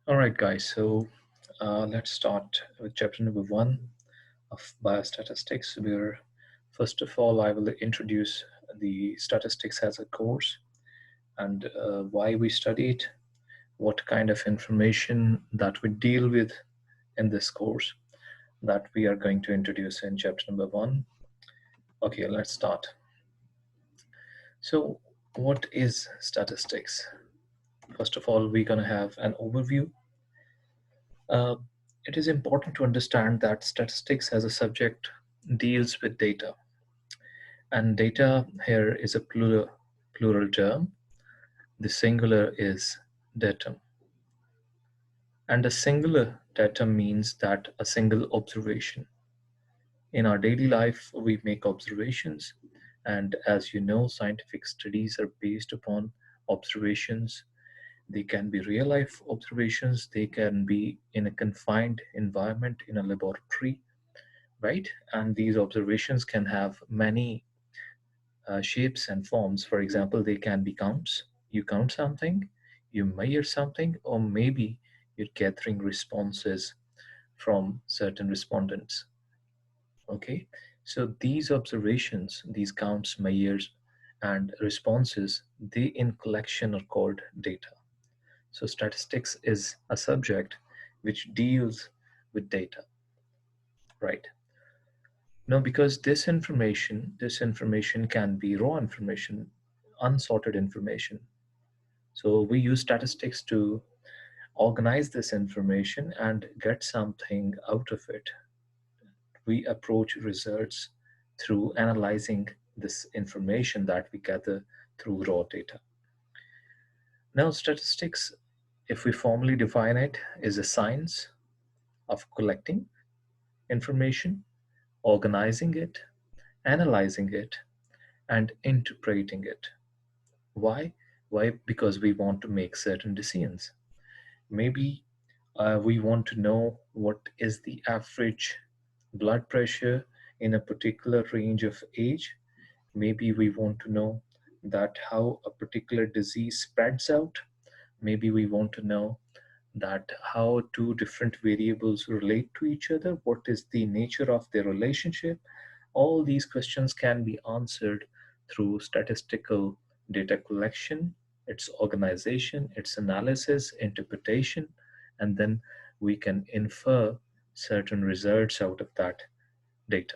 All right, guys. So let's start with chapter number 1 of biostatistics, where first of all, I will introduce the statistics as a course and why we study it, what kind of information that we deal with in this course that we are going to introduce in chapter number 1. Okay, let's start. So, what is statistics? First of all, we're going to have an overview. Uh, it is important to understand that statistics as a subject deals with data. And data here is a plural term. The singular is datum. And a singular datum means that a single observation. In our daily life, we make observations. And as you know, scientific studies are based upon observations. They can be real life observations, they can be in a confined environment in a laboratory, right? And these observations can have many shapes and forms. For example, they can be counts. You count something, you measure something, or maybe you're gathering responses from certain respondents. Okay, so these observations, these counts, measures, and responses, they in collection are called data. So statistics is a subject which deals with data, right? Now, because this information can be raw information, unsorted information. So we use statistics to organize this information and get something out of it. We approach results through analyzing this information that we gather through raw data. Now, statistics, if we formally define it, is a science of collecting information, organizing it, analyzing it, and interpreting it. Why? Why? Because we want to make certain decisions. Maybe we want to know what is the average blood pressure in a particular range of age. Maybe we want to know that how a particular disease spreads out. Maybe we want to know that how two different variables relate to each other, what is the nature of their relationship. All these questions can be answered through statistical data collection, its organization, its analysis, interpretation, and then we can infer certain results out of that data.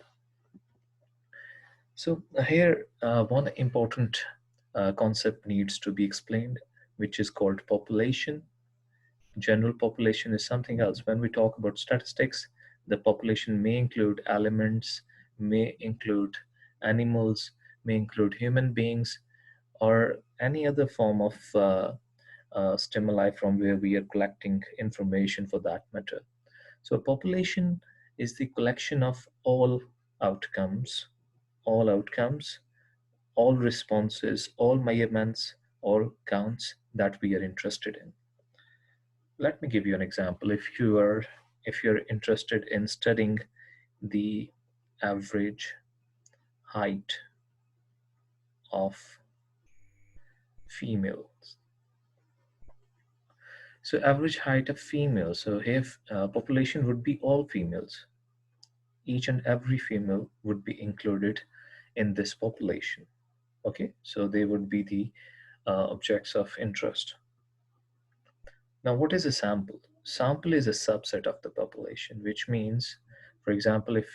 So here, one important concept needs to be explained, which is called population. General population is something else. When we talk about statistics, the population may include elements, may include animals, may include human beings, or any other form of stimuli from where we are collecting information for that matter. So, population is the collection of outcomes, all outcomes, all responses, all measurements, all counts that we are interested in. Let me give you an example. If you're interested in studying the average height of females, so average height of females, so if population would be all females, each and every female would be included in this population. Okay, so they would be the objects of interest. Now, what is a sample? Sample is a subset of the population, which means, for example, if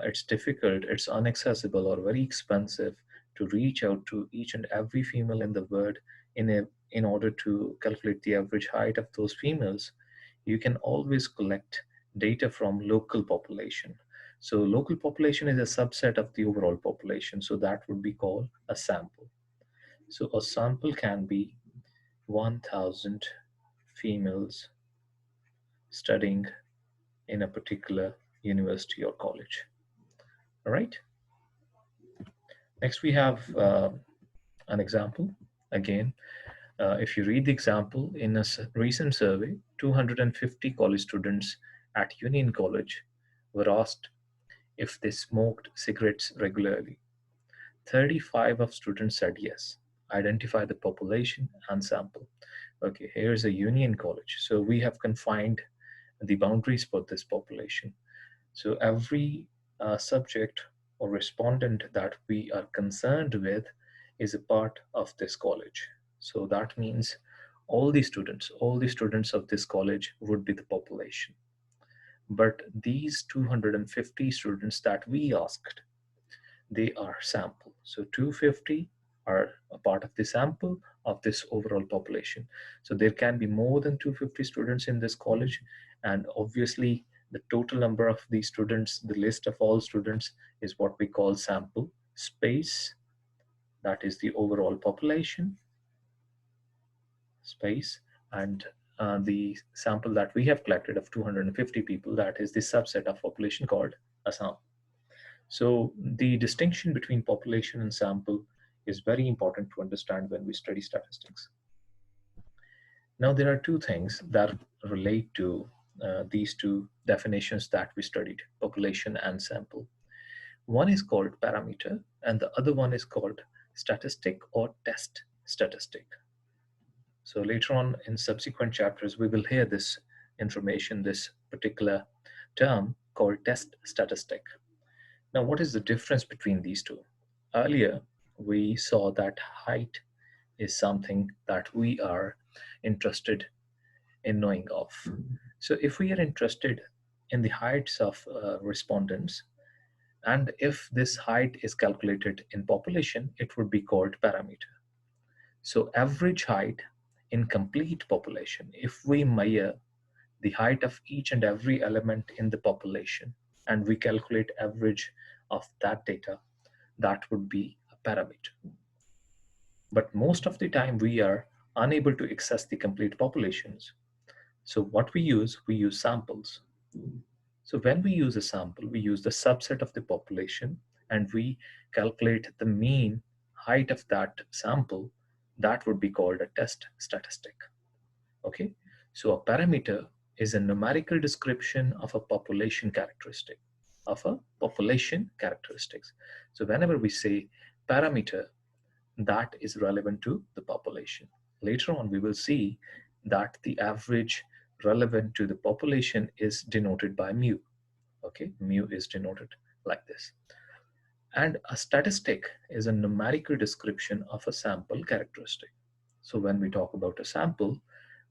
it's difficult, it's inaccessible, or very expensive to reach out to each and every female in the world in order to calculate the average height of those females, you can always collect data from local population. So local population is a subset of the overall population, so that would be called a sample. So a sample can be 1,000 females studying in a particular university or college. All right. Next, we have an example. Again, if you read the example, in a recent survey, 250 college students at Union College were asked if they smoked cigarettes regularly. 35 of students said yes. Identify the population and sample. Okay, here's a union college. So we have confined the boundaries for this population. So every subject or respondent that we are concerned with is a part of this college. So that means all the students of this college would be the population. But these 250 students that we asked, they are sample. So 250 are a part of the sample of this overall population. So there can be more than 250 students in this college, and obviously the total number of these students, the list of all students, is what we call sample space. That is the overall population space, and the sample that we have collected of 250 people, that is the subset of population called a sample. So the distinction between population and sample is very important to understand when we study statistics. Now, there are two things that relate to these two definitions that we studied, population and sample. One is called parameter, and the other one is called statistic or test statistic. So later on in subsequent chapters, we will hear this information, this particular term called test statistic. Now, what is the difference between these two? Earlier, we saw that height is something that we are interested in knowing of. So, if we are interested in the heights of respondents, and if this height is calculated in population, it would be called parameter. So, average height in complete population, if we measure the height of each and every element in the population and we calculate average of that data, that would be a parameter. But most of the time we are unable to access the complete populations. So what we use samples. So when we use a sample, we use the subset of the population and we calculate the mean height of that sample. That would be called a test statistic. Okay, so a parameter is a numerical description of a population characteristic, of a population characteristics. So whenever we say parameter, that is relevant to the population. Later on, we will see that the average relevant to the population is denoted by mu. Okay, mu is denoted like this. And a statistic is a numerical description of a sample characteristic. So when we talk about a sample,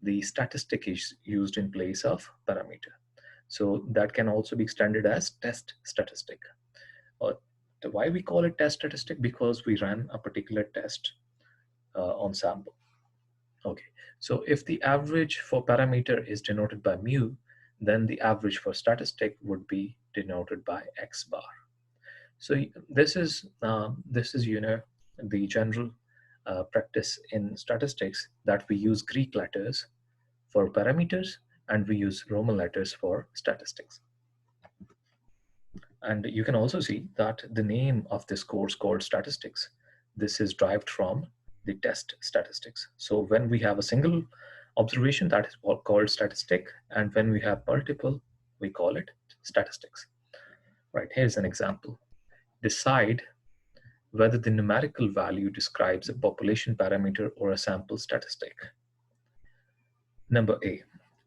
the statistic is used in place of parameter. So that can also be extended as test statistic. Or why we call it test statistic? Because we ran a particular test on sample. Okay, so if the average for parameter is denoted by mu, then the average for statistic would be denoted by x bar. So this is the general practice in statistics, that we use Greek letters for parameters and we use Roman letters for statistics. And you can also see that the name of this course called statistics, this is derived from the test statistics. So when we have a single observation, that is called statistic, and when we have multiple, we call it statistics. Right, here's an example. Decide whether the numerical value describes a population parameter or a sample statistic. Number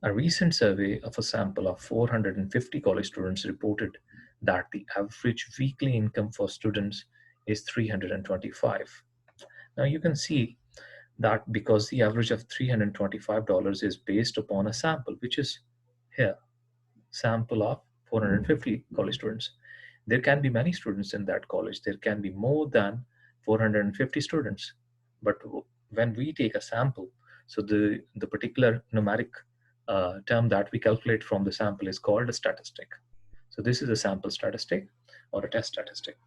A recent survey of a sample of 450 college students reported that the average weekly income for students is 325. Now you can see that because the average of $325 is based upon a sample, which is here, sample of 450 college students. There can be many students in that college. There can be more than 450 students. But when we take a sample, so the particular numeric term that we calculate from the sample is called a statistic. So this is a sample statistic or a test statistic.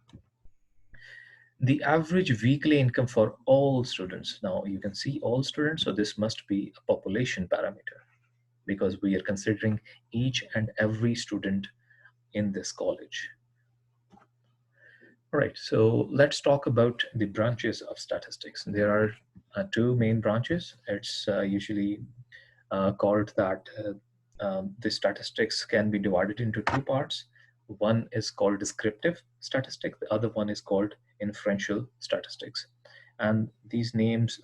The average weekly income for all students. Now you can see all students, so this must be a population parameter because we are considering each and every student in this college. All right, so let's talk about the branches of statistics. There are two main branches. It's usually called that the statistics can be divided into two parts. One is called descriptive statistic, the other one is called inferential statistics. And these names